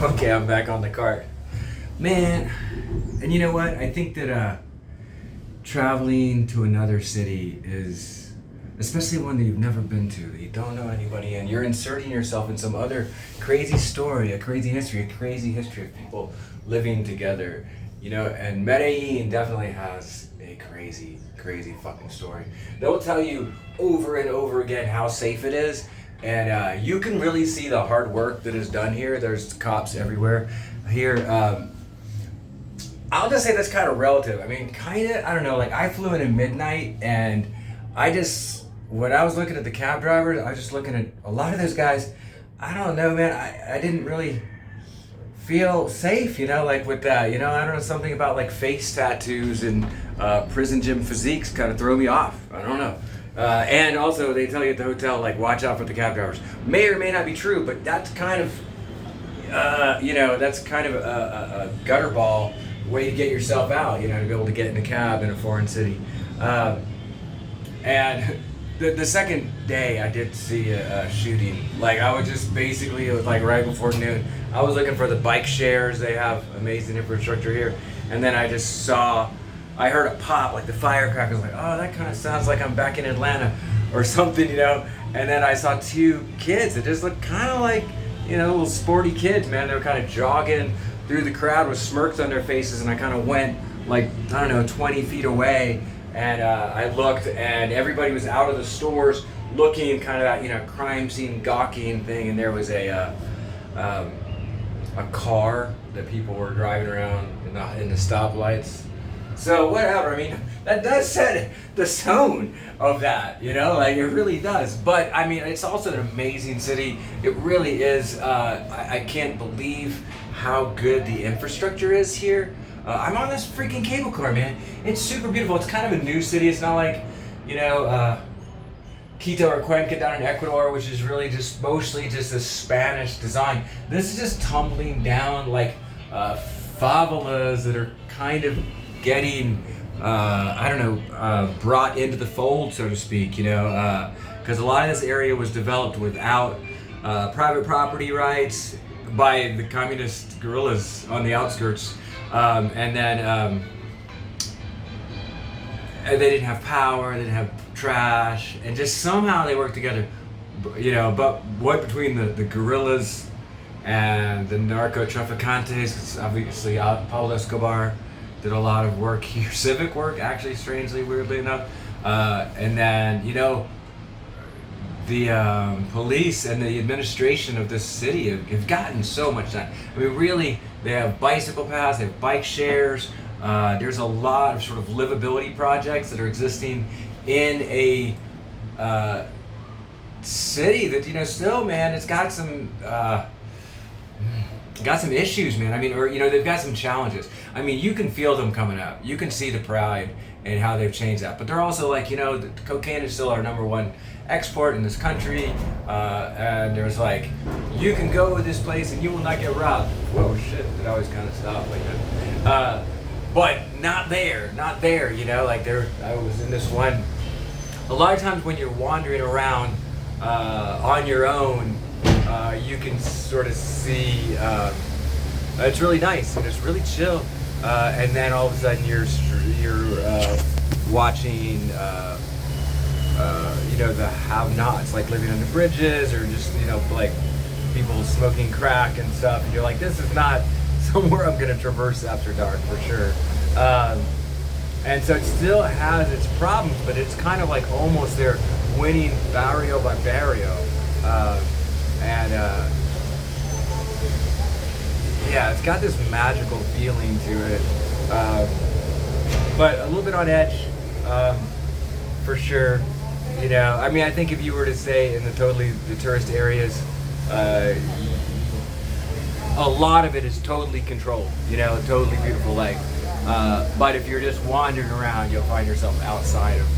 Okay, I'm back on the cart. Man, and you know what? I think that traveling to another city is, especially one that you've never been to, that you don't know anybody in, you're inserting yourself in some other crazy story, a crazy history of people living together. You know, and Medellin definitely has a crazy fucking story. They'll tell you over and over again how safe it is, and you can really see the hard work that is done here. There's cops everywhere here. I'll just say that's kind of relative. I mean, kind of, I don't know, like I flew in at midnight and when I was looking at the cab drivers, I was just looking at a lot of those guys. I don't know, man, I didn't really feel safe, you know, like with that, you know, I don't know, something about like face tattoos and prison gym physiques kind of throw me off. I don't know. And also they tell you at the hotel, like, watch out for the cab drivers. May or may not be true, but that's kind of, that's kind of a gutter ball way to get yourself out, you know, to be able to get in a cab in a foreign city. And the second day I did see a shooting. Like I was just basically, it was like right before noon. I was looking for the bike shares. They have amazing infrastructure here. And then I heard a pop, like the firecrackers, like, oh, that kind of sounds like I'm back in Atlanta or something, you know. And then I saw two kids that just looked kind of like, you know, little sporty kids, man. They were kind of jogging through the crowd with smirks on their faces, and I kind of went like, I don't know, 20 feet away, and I looked, and everybody was out of the stores looking kind of at, you know, crime scene gawking thing, and there was a car that people were driving around in the stoplights. So whatever, I mean, that does set the tone of that, you know, like it really does. But I mean, it's also an amazing city. It really is. I can't believe how good the infrastructure is here. I'm on this freaking cable car, man. It's super beautiful. It's kind of a new city. It's not like, you know, Quito or Cuenca down in Ecuador, which is really just mostly just a Spanish design. This is just tumbling down like favelas that are kind of getting, brought into the fold, so to speak, you know, because a lot of this area was developed without private property rights by the communist guerrillas on the outskirts, and then they didn't have power, they didn't have trash, and just somehow they worked together, you know. But what between the guerrillas and the narco traficantes, obviously Pablo Escobar did a lot of work here, civic work, actually, strangely, weirdly enough. And then, you know, the police and the administration of this city have gotten so much done. I mean, really, they have bicycle paths, they have bike shares. There's a lot of sort of livability projects that are existing in a city that, you know, still, man, it's got some issues, man. I mean, or, you know, they've got some challenges. I mean, you can feel them coming up. You can see the pride and how they've changed that. But they're also like, you know, the cocaine is still our number one export in this country. And there's like, you can go to this place and you will not get robbed. Whoa, shit, it always kind of stopped like that. But not there, you know, like I was in this one. A lot of times when you're wandering around on your own, you can sort of see, it's really nice and it's really chill. And then all of a sudden you're watching, you know, the have-nots, like living under bridges or just, you know, like people smoking crack and stuff. And you're like, this is not somewhere I'm going to traverse after dark for sure. And so it still has its problems, but it's kind of like almost they're winning barrio by barrio. Yeah, it's got this magical feeling to it, but a little bit on edge, for sure. You know, I mean, I think if you were to say in the tourist areas, a lot of it is totally controlled, you know, totally beautiful life. But if you're just wandering around, you'll find yourself outside of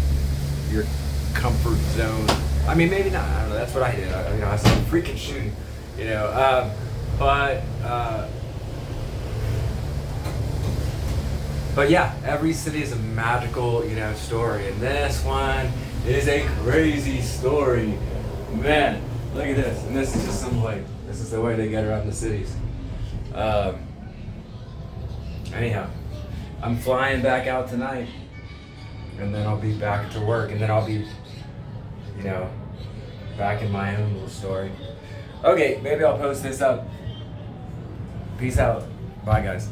your comfort zone. I mean, maybe not. I don't know. That's what I did. I saw freaking shooting, you know. But yeah, every city is a magical, you know, story, and this one is a crazy story. Man, look at this. And this is just this is the way they get around the cities. Um, anyhow, I'm flying back out tonight, and then I'll be back to work, and then I'll be, you know, back in my own little story. Okay, maybe I'll post this up. Peace out. Bye, guys.